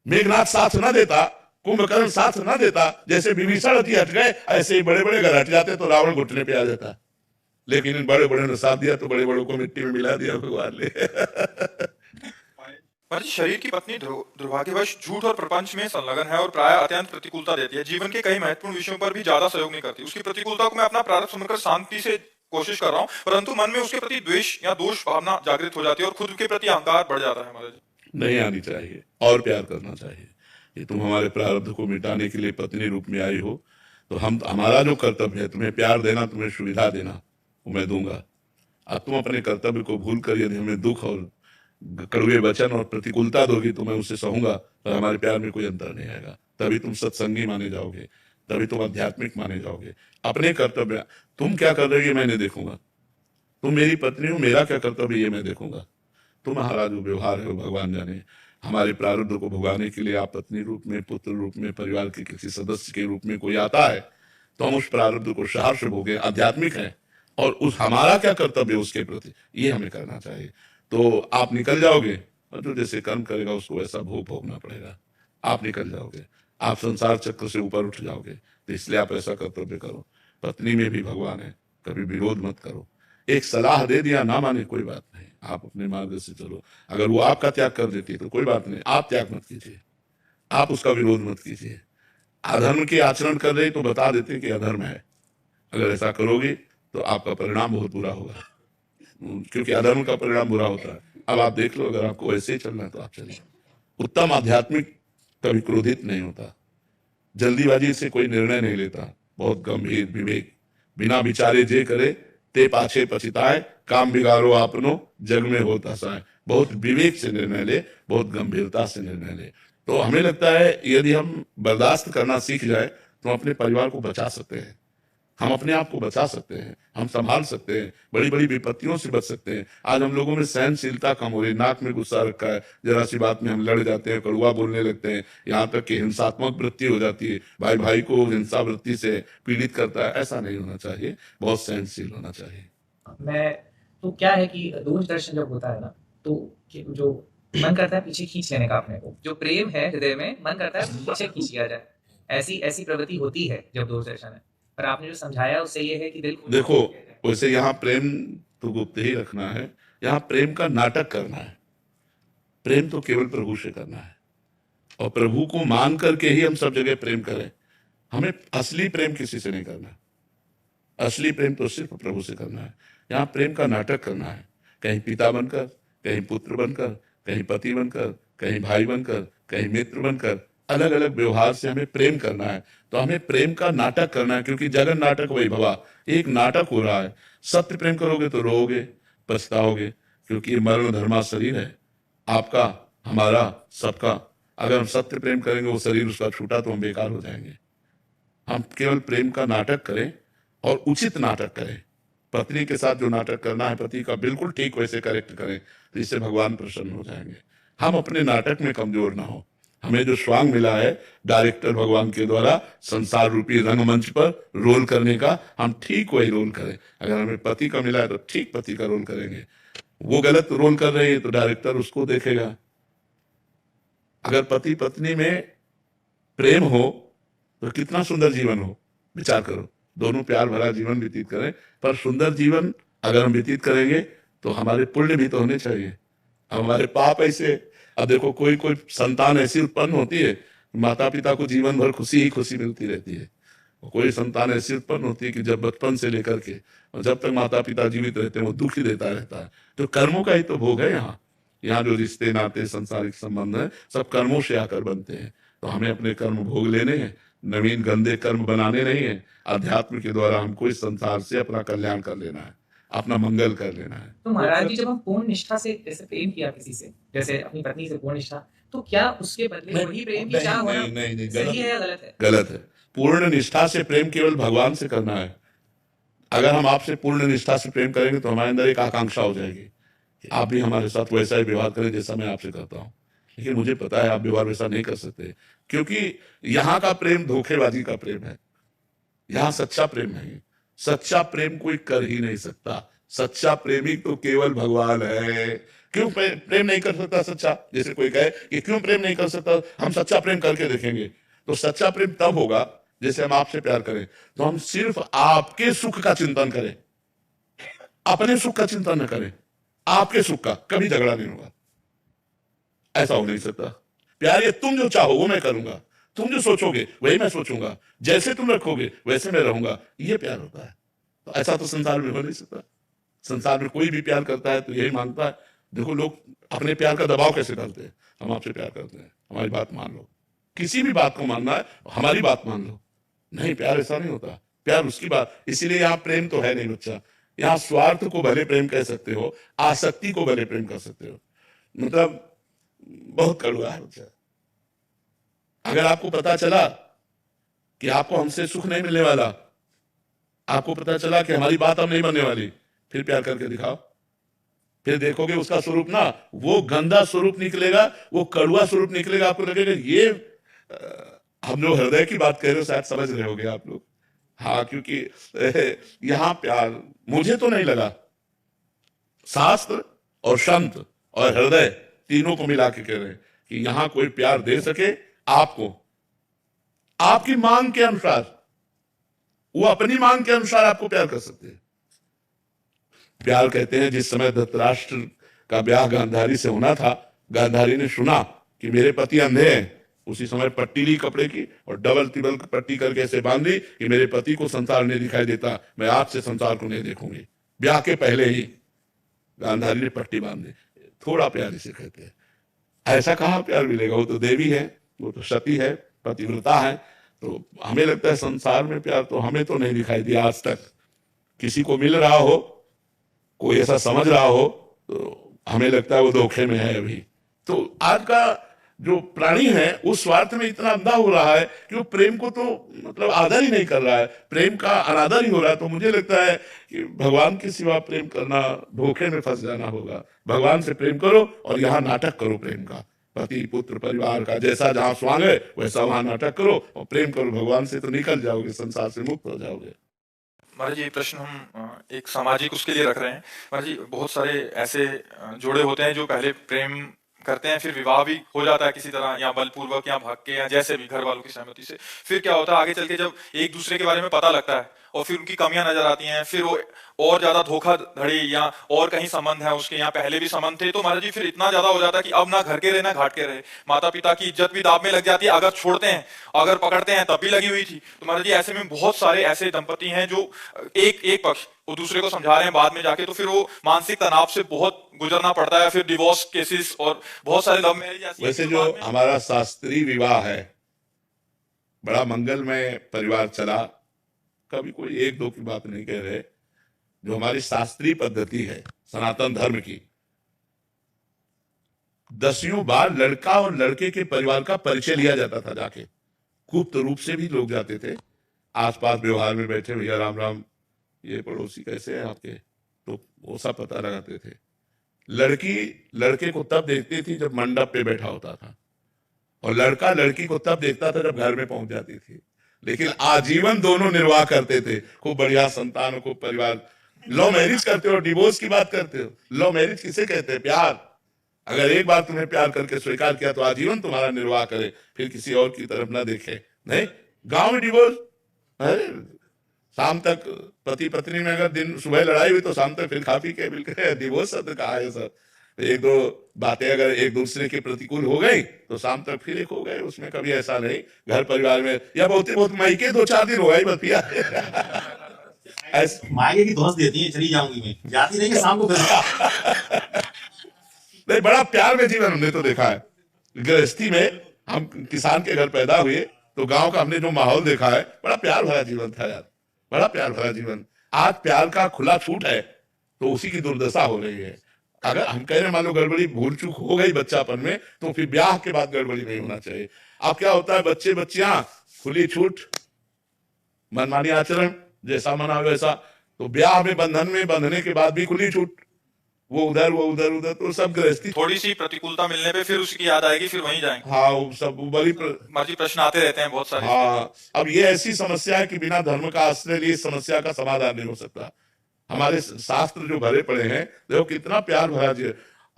मेघनाथ साथ ना देता, कुंभकर्ण साथ ना देता, जैसे विभीषण अति हट गए, ऐसे ही बड़े बड़े अगर हट जाते तो रावण घुटने पे आ जाता। लेकिन इन बड़े बड़े ने साथ दिया तो बड़े बड़ों को मिट्टी में मिला दिया भगवान ने महाराज जी, शरीर की पत्नी दुर्भाग्यवश झूठ और प्रपंच में संलग्न है और प्राय अत्यंत प्रतिकूलता देती है। जीवन के कई महत्वपूर्ण विषयों पर भी ज्यादा सहयोग नहीं करती। उसकी प्रतिकूलता को मैं अपना प्रारब्ध समझकर शांति से कोशिश कर रहा हूँ, परंतु मन में उसके प्रति द्वेष या दोष भावना जागृत हो जाती है और खुद के प्रति अहंकार बढ़ जाता है। महाराज जी, नहीं आनी चाहिए और प्यार करना चाहिए। ये तुम हमारे प्रारब्ध को मिटाने के लिए पत्नी रूप में आई हो, तो हमारा जो कर्तव्य है तुम्हें प्यार देना, तुम्हें सुविधा देना, वो मैं दूंगा। अब तुम अपने कर्तव्य को भूल कर यदि हमें दुख और कड़वे वचन और प्रतिकूलता दोगी तो मैं उसे सहूंगा, पर हमारे प्यार में कोई अंतर नहीं आएगा। तभी तुम सत्संगी माने जाओगे, तभी तुम आध्यात्मिक माने जाओगे। अपने कर्तव्य, तुम क्या कर रही हो मैं नहीं देखूंगा, तुम मेरी पत्नी हो, मेरा क्या कर्तव्य ये मैं देखूंगा। तुम्हारा जो व्यवहार है भगवान जाने। हमारे प्रारब्ध को भुगाने के लिए आप पत्नी रूप में, पुत्र रूप में, परिवार के किसी सदस्य के रूप में कोई आता है तो हम उस प्रारब्ध को सहर्ष भोगे, आध्यात्मिक है, और उस हमारा क्या कर्तव्य उसके प्रति ये हमें करना चाहिए। तो आप निकल जाओगे और जो जैसे कर्म करेगा उसको वैसा भोग भोगना पड़ेगा। आप निकल जाओगे, आप संसार चक्र से ऊपर उठ जाओगे। तो इसलिए आप ऐसा कर्तव्य करो। पत्नी में भी भगवान है, कभी विरोध मत करो। एक सलाह दे दिया, ना माने कोई बात नहीं, आप अपने मार्ग से चलो। अगर वो आपका त्याग कर देती है तो कोई बात नहीं, आप त्याग मत कीजिए, आप उसका विरोध मत कीजिए। अधर्म के आचरण कर रहे तो बता देते कि अधर्म है, अगर ऐसा करोगे तो आपका परिणाम बहुत बुरा होगा, क्योंकि अधर्म का परिणाम बुरा होता है। अब आप देख लो, अगर आपको ऐसे ही चलना है तो आप चलिए। उत्तम आध्यात्मिक कभी क्रोधित नहीं होता, जल्दीबाजी से कोई निर्णय नहीं लेता, बहुत गंभीर विवेक, बिना विचारे जे करे ते पाछे पछिताए, काम बिगाड़ो आपनो जग में होता साय। बहुत विवेक से निर्णय ले, बहुत गंभीरता से निर्णय ले। तो हमें लगता है यदि हम बर्दाश्त करना सीख जाए तो हम अपने परिवार को बचा सकते हैं, हम अपने आप को बचा सकते हैं, हम संभाल सकते हैं, बड़ी बड़ी विपत्तियों से बच सकते हैं। आज हम लोगों में सहनशीलता कम हो रही, नाक में गुस्सा रखा है, जरा सी बात में हम लड़ जाते हैं, कड़वा बोलने लगते हैं, यहाँ तक कि हिंसात्मक वृत्ति हो जाती है, भाई भाई को हिंसा वृत्ति से पीड़ित करता है। ऐसा नहीं होना चाहिए, बहुत सहनशील होना चाहिए। मैं तो क्या है कि दोष दर्शन जब होता है ना, तो जो मन करता है पीछे खींच लेने का अपने को, जो प्रेम है हृदय में, मन करता है पीछे खींच लिया जाए। ऐसी ऐसी प्रवृत्ति होती है जब दोष दर्शन है। पर आपने जो समझाया उससे ये है कि दिल को देखो, वैसे यहाँ प्रेम तो गुप्त ही रखना है, यहाँ प्रेम का नाटक करना है। प्रेम तो केवल प्रभु से करना है, और प्रभु को मान करके ही हम सब जगह प्रेम करें। हमें असली प्रेम किसी से नहीं करना, असली प्रेम तो सिर्फ प्रभु से करना है। यहाँ प्रेम का नाटक करना है, कहीं पिता बनकर, कहीं पुत्र बनकर, कहीं पति बनकर, कहीं भाई बनकर, कहीं मित्र बनकर, अलग अलग व्यवहार से हमें प्रेम करना है। तो हमें प्रेम का नाटक करना है, क्योंकि जगन नाटक वही भवा, एक नाटक हो रहा है। सत्य प्रेम करोगे तो रोओगे, पछताओगे, क्योंकि ये मरण धर्मा शरीर है, आपका, हमारा, सबका। अगर हम सत्य प्रेम करेंगे, वो शरीर उसका छूटा तो हम बेकार हो जाएंगे। हम केवल प्रेम का नाटक करें, और उचित नाटक करें। पत्नी के साथ जो नाटक करना है पति का, बिल्कुल ठीक वैसे करेक्ट करें, तो इससे भगवान प्रसन्न हो जाएंगे। हम अपने नाटक में कमजोर ना हो। हमें जो स्वांग मिला है डायरेक्टर भगवान के द्वारा संसार रूपी रंगमंच पर रोल करने का, हम ठीक वही रोल करें। अगर हमें पति का मिला है तो ठीक पति का रोल करेंगे। वो गलत रोल कर रहे हैं तो डायरेक्टर उसको देखेगा। अगर पति पत्नी में प्रेम हो तो कितना सुंदर जीवन हो, विचार करो। दोनों प्यार भरा जीवन व्यतीत करें, पर सुंदर जीवन अगर हम व्यतीत करेंगे तो हमारे पुण्य भी तो होने चाहिए, हमारे पाप ऐसे। अब देखो, कोई कोई संतान ऐसी उत्पन्न होती है, माता पिता को जीवन भर खुशी ही खुशी मिलती रहती है। कोई संतान ऐसी उत्पन्न होती है कि जब बचपन से लेकर के और जब तक माता पिता जीवित रहते हैं वो दुख ही देता रहता है। तो कर्मों का ही तो भोग है। यहाँ जो रिश्ते नाते संसारिक संबंध है सब कर्मों से आकर बनते हैं। तो हमें अपने कर्म भोग लेने हैं, नवीन गंदे कर्म बनाने नहीं है। अध्यात्म के द्वारा हमको इस संसार से अपना कल्याण कर लेना है, अपना मंगल कर लेना है। तो महाराज जी, जब हम पूर्ण निष्ठा से जैसे प्रेम किया किसी से, जैसे अपनी पत्नी से पूर्ण निष्ठा, तो क्या उसके बदले वही प्रेम की चाह होना सही है या गलत है? गलत है। पूर्ण निष्ठा से प्रेम केवल भगवान से करना है। अगर हम आपसे पूर्ण निष्ठा से प्रेम करेंगे तो हमारे अंदर एक आकांक्षा हो जाएगी कि आप भी हमारे साथ वैसा ही व्यवहार करें जैसा मैं आपसे करता हूँ। लेकिन मुझे पता है आप व्यवहार वैसा नहीं कर सकते, क्योंकि यहाँ का प्रेम धोखेबाजी का प्रेम है, यहाँ सच्चा प्रेम नहीं। सच्चा प्रेम कोई कर ही नहीं सकता। सच्चा प्रेमी तो केवल भगवान है। क्यों प्रेम नहीं कर सकता सच्चा? जैसे कोई कहे कि क्यों प्रेम नहीं कर सकता, हम सच्चा प्रेम करके देखेंगे। तो सच्चा प्रेम तब होगा जैसे हम आपसे प्यार करें तो हम सिर्फ आपके सुख का चिंतन करें, अपने सुख का चिंतन न करें। आपके सुख का कभी झगड़ा नहीं होगा, ऐसा हो नहीं सकता। प्यार ये तुम जो चाहो वो मैं करूंगा, तुम जो सोचोगे वही मैं सोचूंगा, जैसे तुम रखोगे वैसे मैं रहूंगा, ये प्यार होता है। तो ऐसा तो संसार में हो नहीं सकता। संसार में कोई भी प्यार करता है तो यही मांगता है। देखो, लोग अपने प्यार का दबाव कैसे डालते हैं, हम आपसे प्यार करते हैं, हमारी बात मान लो। किसी भी बात को मानना है, हमारी बात मान लो। नहीं, प्यार ऐसा नहीं होता। प्यार उसकी बात, इसीलिए यहाँ प्रेम तो है नहीं बच्चा। यहाँ स्वार्थ को भले प्रेम कह सकते हो, आसक्ति को भले प्रेम कर सकते हो। मतलब बहुत कड़वा है बच्चा। अगर आपको पता चला कि आपको हमसे सुख नहीं मिलने वाला, आपको पता चला कि हमारी बात अब नहीं बनने वाली, फिर प्यार करके दिखाओ। फिर देखोगे उसका स्वरूप ना वो गंदा स्वरूप निकलेगा, वो कड़वा स्वरूप निकलेगा। आपको लगेगा ये हम जो हृदय की बात कह रहे हो शायद समझ रहे होगे आप लोग। हाँ, क्योंकि यहाँ प्यार मुझे तो नहीं लगा, शास्त्र और संत और हृदय तीनों को मिला के कह रहे हैं कि यहां कोई प्यार दे सके आपको आपकी मांग के अनुसार, वो अपनी मांग के अनुसार आपको प्यार कर सकते हैं। प्यार कहते हैं जिस समय धृतराष्ट्र का ब्याह गांधारी से होना था, गांधारी ने सुना कि मेरे पति अंधे हैं, उसी समय पट्टी ली कपड़े की और डबल टिबल पट्टी करके ऐसे बांध दी कि मेरे पति को संसार नहीं दिखाई देता, मैं आज से संसार को नहीं देखूंगी। ब्याह के पहले ही गांधारी ने पट्टी बांध दी। थोड़ा प्यार इसे कहते हैं। ऐसा कहाँ प्यार मिलेगा? वो तो देवी है, वो तो सती है, पतिव्रता है। तो हमें लगता है संसार में प्यार तो हमें तो नहीं दिखाई दिया आज तक। किसी को मिल रहा हो, कोई ऐसा समझ रहा हो, तो हमें लगता है वो धोखे में है अभी। तो आज का जो प्राणी है उस स्वार्थ में इतना अंधा हो रहा है कि वो प्रेम को तो मतलब आदर ही नहीं कर रहा है, प्रेम का अनादर ही हो रहा है। तो मुझे लगता है कि भगवान के सिवा प्रेम करना धोखे में फंस जाना होगा। भगवान से प्रेम करो और यहाँ नाटक करो प्रेम का, पति पुत्र परिवार का, जैसा जहां स्वांग है वैसा वहां नाटक करो और प्रेम करो। भगवान से तो निकल जाओगे, संसार से मुक्त हो जाओगे। महाराज ये प्रश्न हम एक सामाजिक उसके लिए रख रहे हैं। महाराज जी बहुत सारे ऐसे जोड़े होते हैं जो पहले प्रेम करते हैं, फिर विवाह भी हो जाता है किसी तरह, या बलपूर्वक या भाग के, या जैसे भी घर वालों की सहमति से। फिर क्या होता है आगे चल के जब एक दूसरे के बारे में पता लगता है और फिर उनकी कमियां नजर आती हैं, फिर वो और ज्यादा धोखाधड़ी या और कहीं संबंध है उसके, यहाँ पहले भी संबंध थे, तो महाराज जी फिर इतना ज्यादा हो जाता है कि अब ना घर के रहे ना घाट के रहे। माता पिता की इज्जत भी दाव में लग जाती है, अगर छोड़ते हैं, अगर पकड़ते हैं तब भी लगी हुई थी। तो महाराज जी ऐसे में बहुत सारे ऐसे दंपति हैं जो एक पक्ष वो दूसरे को समझा रहे हैं, बाद में जाके तो फिर वो मानसिक तनाव से बहुत गुजरना पड़ता है, फिर डिवोर्स केसेस और बहुत सारे लव मैरिज ऐसी। वैसे जो हमारा शास्त्रीय विवाह है, बड़ा मंगलमय परिवार चला, कभी कोई एक दो की बात नहीं कह रहे। जो हमारी शास्त्रीय पद्धति है सनातन धर्म की, 10 बार लड़का और लड़के के परिवार का परिचय लिया जाता था जाके। गुप्त रूप से भी लोग जाते थे, आसपास व्यवहार में बैठे, भैया राम राम, ये पड़ोसी कैसे हैं आपके, तो वो सब पता लगाते थे। लड़की लड़के को तब देखती थी जब मंडप पे बैठा होता था, और लड़का लड़की को तब देखता था जब घर में पहुंच जाती थी। लेकिन आजीवन दोनों निर्वाह करते थे, खूब बढ़िया संतान, खूब परिवार। लव मैरिज करते हो, डिवोर्स की बात करते हो। लव मैरिज किसे कहते हैं? प्यार। अगर एक बार तुम्हें प्यार करके स्वीकार किया तो आजीवन तुम्हारा निर्वाह करे, फिर किसी और की तरफ ना देखे। नहीं, गांव में डिवोर्स, अरे शाम तक पति पत्नी में अगर दिन सुबह लड़ाई हुई तो शाम तक फिर खा पी के मिलकर डिवोर्स शब्द कहा है सर। एक दो बातें अगर एक दूसरे के प्रतिकूल हो गई तो शाम तक फिर एक हो गए, उसमें कभी ऐसा नहीं। घर परिवार में या बहुत मायके 2-4 दिन हो गई बस पिया। मायके की दोस्त देती है, चली जाऊंगी मैं, जाती नहीं कि शाम को नहीं, बड़ा प्यार में जीवन हमने तो देखा है। गृहस्थी में हम किसान के घर पैदा हुए तो गांव का हमने जो माहौल देखा है, बड़ा प्यार भरा जीवन था यार, बड़ा प्यार भरा जीवन। आज प्यार का खुला छूट है तो उसी की दुर्दशा हो रही है। अगर हम कह रहे हैं मान लो गड़बड़ी भूल चूक हो गई बच्चापन में, तो फिर ब्याह के बाद गड़बड़ी नहीं होना चाहिए। अब क्या होता है, बच्चे बच्चियां खुली छूट, मनमानी आचरण, जैसा मना वैसा। तो ब्याह में बंधन में बंधने के बाद भी खुली छूट, वो उधर वो उधर उधर, तो सब गृहस्थी। थोड़ी सी प्रतिकूलता मिलने पे फिर उसकी याद आएगी, फिर वहीं जाएंगे। हाँ, वो सब बड़ी मर्जी प्रश्न आते रहते हैं बहुत सारे। हाँ, अब ये ऐसी समस्या है कि बिना धर्म का आश्रय लिए इस समस्या का समाधान नहीं हो सकता। हमारे शास्त्र जो भरे पड़े हैं, देखो कितना प्यार भरा जी।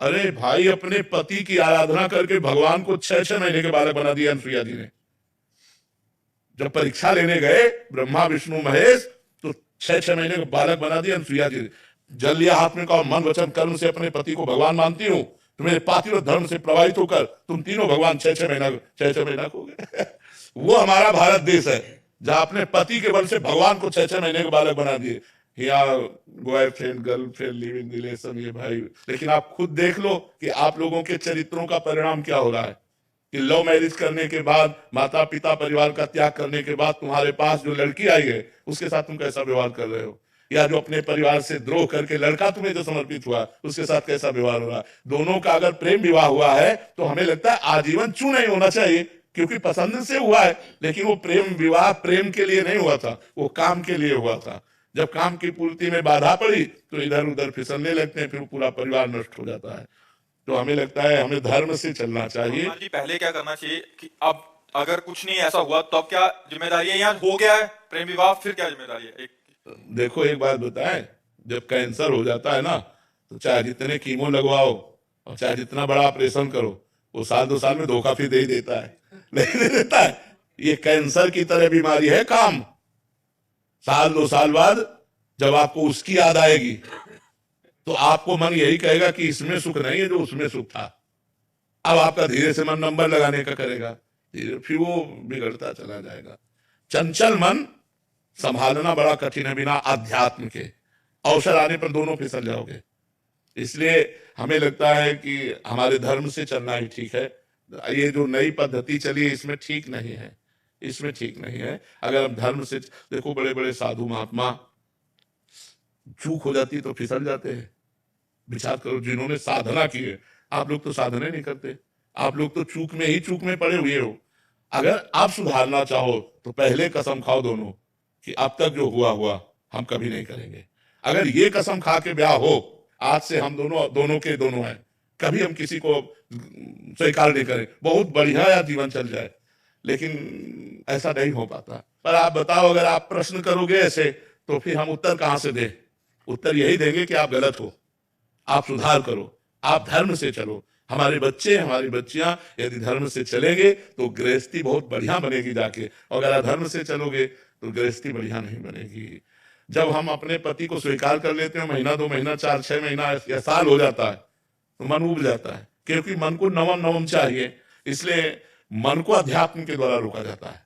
अरे भाई, अपने पति की आराधना करके भगवान को 6-6 महीने के बालक बना दिया अनुसुईया जी ने। जब परीक्षा लेने गए ब्रह्मा विष्णु महेश, तो 6-6 महीने के बालक बना दिया अनुसुईया जी। जल लिया हाथ में, कहा मन वचन कर्म से अपने पति को भगवान मानती हूँ, तुम्हें पातिव्रत धर्म से प्रभावित होकर तुम तीनों भगवान 6-6 महीना हो गए। वो हमारा भारत देश है जहां अपने पति के बल से भगवान को 6-6 महीने के बालक बना दिए। यहाँ बॉयफ्रेंड गर्लफ्रेंड लिविंग रिलेशन, ये भाई। लेकिन आप खुद देख लो कि आप लोगों के चरित्रों का परिणाम क्या हो रहा है कि लव मैरिज करने के बाद, माता पिता परिवार का त्याग करने के बाद तुम्हारे पास जो लड़की आई है उसके साथ तुम कैसा व्यवहार कर रहे हो, या जो अपने परिवार से द्रोह करके लड़का तुम्हें जो समर्पित हुआ उसके साथ कैसा व्यवहार हो रहा है। दोनों का अगर प्रेम विवाह हुआ है तो हमें लगता है आजीवन क्यों नहीं होना चाहिए। क्योंकि पसंद से हुआ है, लेकिन वो प्रेम विवाह प्रेम के लिए नहीं हुआ था, वो काम के लिए हुआ था। जब काम की पूर्ति में बाधा पड़ी तो इधर उधर फिसलने लगते हैं, फिर पूरा परिवार नष्ट हो जाता है। तो हमें लगता है हमें धर्म से चलना चाहिए। हनुमान जी पहले क्या करना चाहिए कि अब अगर कुछ नहीं ऐसा हुआ तब क्या जिम्मेदारी है, यहाँ हो गया है प्रेम विवाह, फिर क्या जिम्मेदारी है? देखो एक बात बताएं, जब कैंसर हो जाता है ना, तो चाहे जितने कीमो लगवाओ और चाहे जितना बड़ा ऑपरेशन करो, वो साल 2 साल में धोखा फिर दे ही देता है, नहीं दे देता है। ये कैंसर की तरह बीमारी है काम। साल 2 साल बाद जब आपको उसकी याद आएगी तो आपको मन यही कहेगा कि इसमें सुख नहीं है जो उसमें सुख था। अब आपका धीरे से मन नंबर लगाने का करेगा, धीरे फिर वो बिगड़ता चला जाएगा। चंचल मन संभालना बड़ा कठिन है, बिना अध्यात्म के अवसर आने पर दोनों फिसल जाओगे। इसलिए हमें लगता है कि हमारे धर्म से चलना ही ठीक है। ये जो नई पद्धति चली है इसमें ठीक नहीं है, इसमें ठीक नहीं है। अगर हम धर्म से देखो, बड़े बड़े साधु महात्मा चूक हो जाती तो फिसल जाते हैं। विचार करो, जिन्होंने साधना की है, आप लोग तो साधना नहीं करते, आप लोग तो चूक में ही चूक में पड़े हुए हो। अगर आप सुधारना चाहो तो पहले कसम खाओ दोनों कि अब तक जो हुआ हुआ हम कभी नहीं करेंगे। अगर ये कसम खा के ब्याह हो, आज से हम दोनों के दोनों हैं, कभी हम किसी को स्वीकार नहीं करें, बहुत बढ़िया या जीवन चल जाए। लेकिन ऐसा नहीं हो पाता। पर आप बताओ, अगर आप प्रश्न करोगे ऐसे तो फिर हम उत्तर कहां से दें? उत्तर यही देंगे कि आप गलत हो, आप सुधार करो, आप धर्म से चलो। हमारे बच्चे हमारी बच्चियां यदि धर्म से चलेंगे तो गृहस्थी बहुत बढ़िया बनेगी जाके, और अगर अधर्म से चलोगे तो गृहस्थी बढ़िया नहीं बनेगी। जब हम अपने पति को स्वीकार कर लेते हैं, महीना 2 महीना 4-6 महीना या साल हो जाता है तो मन उब जाता है, क्योंकि मन को नवम नवम चाहिए। इसलिए मन को अध्यात्म के द्वारा रोका जाता है,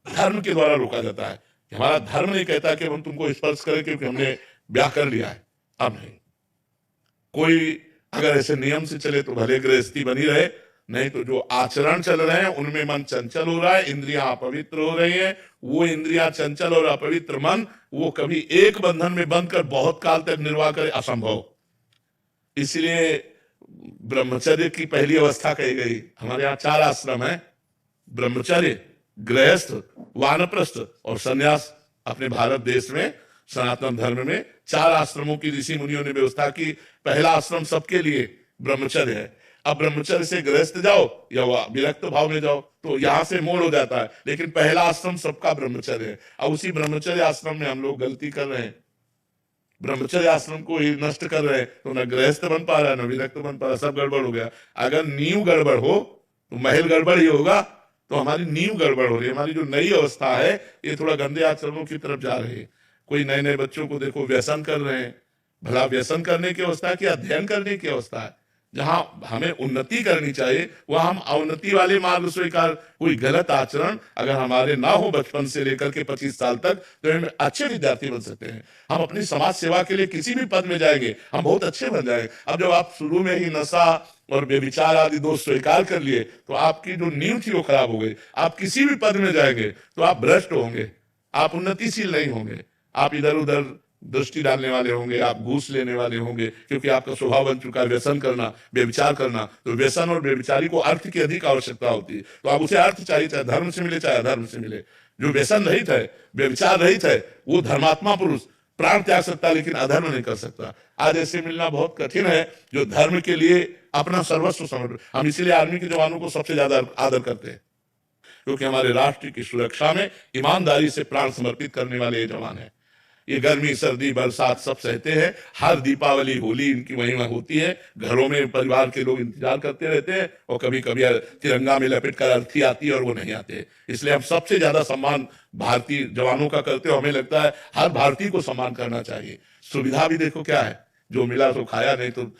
धर्म के द्वारा रोका जाता है। हमारा धर्म नहीं कहता कि हम तुमको स्पर्श करें क्योंकि हमने ब्याह कर लिया है। अब नहीं, कोई अगर ऐसे नियम से चले तो भले गृहस्थी बनी रहे, नहीं तो जो आचरण चल रहे हैं उनमें मन चंचल हो रहा है, इंद्रियां अपवित्र हो रही हैं। वो इंद्रियां चंचल और अपवित्र मन, वो कभी एक बंधन में बंध कर बहुत काल तक निर्वाह करे, असंभव। इसलिए ब्रह्मचर्य की पहली अवस्था कही गई। हमारे यहाँ 4 आश्रम है, ब्रह्मचर्य, गृहस्थ, वानप्रस्थ और संन्यास। अपने भारत देश में सनातन धर्म में 4 आश्रमों की ऋषि मुनियों ने व्यवस्था की। पहला आश्रम सबके लिए ब्रह्मचर्य है। अब ब्रह्मचर्य से गृहस्थ जाओ या विरक्त भाव में जाओ तो यहां से मोड़ हो जाता है, लेकिन पहला आश्रम सबका ब्रह्मचर्य है। अब उसी ब्रह्मचर्य आश्रम में हम लोग गलती कर रहे हैं, ब्रह्मचर्य आश्रम को ही नष्ट कर रहे हैं। तो न गृहस्थ बन पा रहा है, न विरक्त बन पा रहा, सब गड़बड़ हो गया। अगर नींव गड़बड़ हो तो महल गड़बड़ ही होगा। तो हमारी नींव गड़बड़ हो रही है। हमारी जो नई अवस्था है ये थोड़ा गंदे आचरणों की तरफ जा रही है। कोई नए नए बच्चों को देखो व्यसन कर रहे हैं। भला व्यसन करने की अवस्था है कि अध्ययन करने की अवस्था है? जहां हमें उन्नति करनी चाहिए वहां हम अवनति वाले मार्ग स्वीकार। कोई गलत आचरण अगर हमारे ना हो बचपन से लेकर के 25 साल तक, तो हम अच्छे विद्यार्थी बन सकते हैं। हम अपनी समाज सेवा के लिए किसी भी पद में जाएंगे, हम बहुत अच्छे बन जाएंगे। अब जब आप शुरू में ही नशा और व्यभिचार आदि दोष स्वीकार कर लिए तो आपकी जो नींव थी वो खराब हो गई। आप किसी भी पद में जाएंगे तो आप भ्रष्ट होंगे, आप उन्नतिशील नहीं होंगे, आप इधर उधर दृष्टि डालने वाले होंगे, आप घूस लेने वाले होंगे, क्योंकि आपका स्वभाव बन चुका है व्यसन करना, व्यभिचार करना। तो व्यसन और व्यभिचारी को अर्थ की अधिक आवश्यकता होती है। तो आप उसे अर्थ चाहिए, चाहे धर्म से मिले चाहे अधर्म से मिले। जो व्यसन रहित है, व्यभिचार रहित है, वो धर्मात्मा पुरुष प्राण त्याग सकता है, लेकिन अधर्म नहीं कर सकता। आज ऐसे मिलना बहुत कठिन है जो धर्म के लिए अपना सर्वस्व समर्पित। हम इसीलिए आर्मी के जवानों को सबसे ज्यादा आदर करते हैं, क्योंकि हमारे राष्ट्र की सुरक्षा में ईमानदारी से प्राण समर्पित करने वाले ये जवान हैं। ये गर्मी सर्दी बरसात सब सहते हैं। हर दीपावली होली इनकी महिमा होती है। घरों में परिवार के लोग इंतजार करते रहते हैं और कभी कभी तिरंगा में लपेट कर अर्थी आती है और वो नहीं आते। इसलिए हम सबसे ज्यादा सम्मान भारतीय जवानों का करते हो। हमें लगता है हर भारतीय को सम्मान करना चाहिए। सुविधा भी देखो क्या है, जो मिला तो खाया, नहीं तो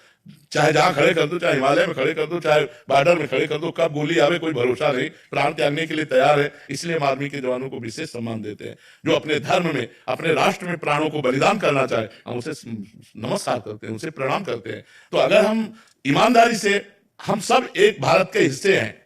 चाहे जहां खड़े कर दो, चाहे हिमालय में खड़े कर दो, चाहे बॉर्डर में खड़े कर दो, कब गोली आवे कोई भरोसा नहीं। प्राण त्यागने के लिए तैयार है। इसलिए हम आर्मी के जवानों को विशेष सम्मान देते हैं। जो अपने धर्म में, अपने राष्ट्र में प्राणों को बलिदान करना चाहे, हम उसे नमस्कार करते हैं, उसे प्रणाम करते हैं। तो अगर हम ईमानदारी से, हम सब एक भारत के हिस्से हैं,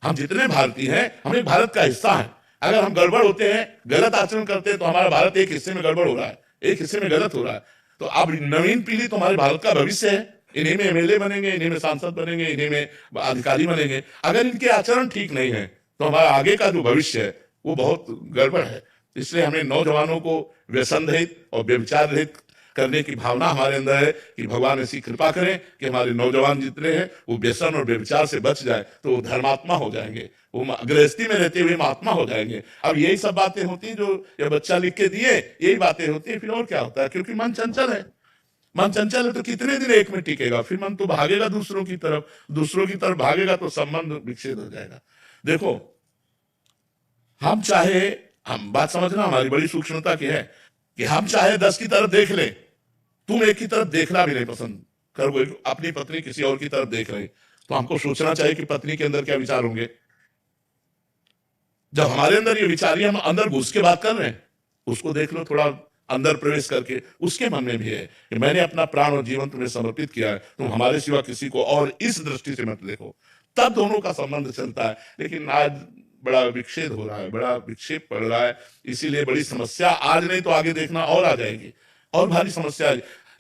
हम जितने भारतीय हैं हम एक भारत का हिस्सा है। अगर हम गड़बड़ होते हैं, गलत आचरण करते हैं, तो हमारा भारत एक हिस्से में गड़बड़ हो रहा है, एक हिस्से में गलत हो रहा है। तो अब नवीन पीढ़ी तो हमारे भारत का भविष्य है, इन्हीं में एमएलए बनेंगे, इन्हीं में सांसद बनेंगे, इन्हीं में अधिकारी बनेंगे। अगर इनके आचरण ठीक नहीं है तो हमारा आगे का जो भविष्य है वो बहुत गड़बड़ है। इसलिए हमें नौजवानों को व्यसन रहित और व्यभिचार रहित करने की भावना हमारे अंदर है कि भगवान ऐसी कृपा करें कि हमारे नौजवान जितने हैं वो व्यसन और व्यभिचार से बच जाए, तो वो धर्मात्मा हो जाएंगे, वो गृहस्थी में रहते हुए महात्मा हो जाएंगे। अब यही सब बातें होती हैं जो ये बच्चा लिख के दिए, यही बातें होती हैं। फिर और क्या होता है, क्योंकि मन चंचल है। मन चंचल है तो कितने दिन एक में टिकेगा, फिर मन तो भागेगा दूसरों की तरफ, दूसरों की तरफ भागेगा तो संबंध विच्छेद हो जाएगा। देखो, हम बात समझना हमारी बड़ी सूक्ष्मता की है कि हम चाहे 10 की तरफ देख ले, तुम एक की तरफ देखना भी नहीं पसंद करोगे, अपनी पत्नी किसी और की तरफ देख रही, तो हमको सोचना चाहिए कि पत्नी के अंदर क्या विचार होंगे। जब हमारे अंदर ये विचार, हम अंदर घुस के बात कर रहे हैं, उसको देख लो थोड़ा अंदर प्रवेश करके, उसके मन में भी है कि मैंने अपना प्राण और जीवन तुम्हें समर्पित किया है, तुम हमारे सिवा किसी को और इस दृष्टि से मत देखो, तब दोनों का संबंध चलता है। लेकिन आज बड़ा विक्षेद हो रहा है, बड़ा विक्षेप पड़ रहा है, इसीलिए बड़ी समस्या आज नहीं तो आगे देखना और आ जाएगी, और भारी समस्या।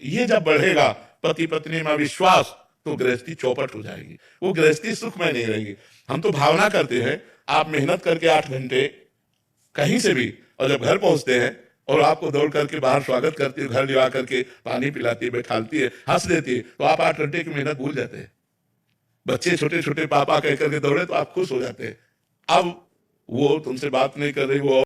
ये जब बढ़ेगा पति पत्नी में विश्वास, तो गृहस्थी चौपट हो जाएगी, वो गृहस्थी सुख में नहीं रहेगी। हम तो भावना करते हैं, आप मेहनत करके 8 घंटे कहीं से भी, और जब घर पहुंचते हैं और आपको दौड़ करके बाहर स्वागत करती है, घर लिवा करके पानी पिलाती है, बैठालती है, हंस देती है, तो आप 8 घंटे की मेहनत भूल जाते हैं। बच्चे छोटे छोटे पापा कह करके दौड़े तो आप खुश हो जाते हैं। अब वो तुमसे बात नहीं कर रही, वो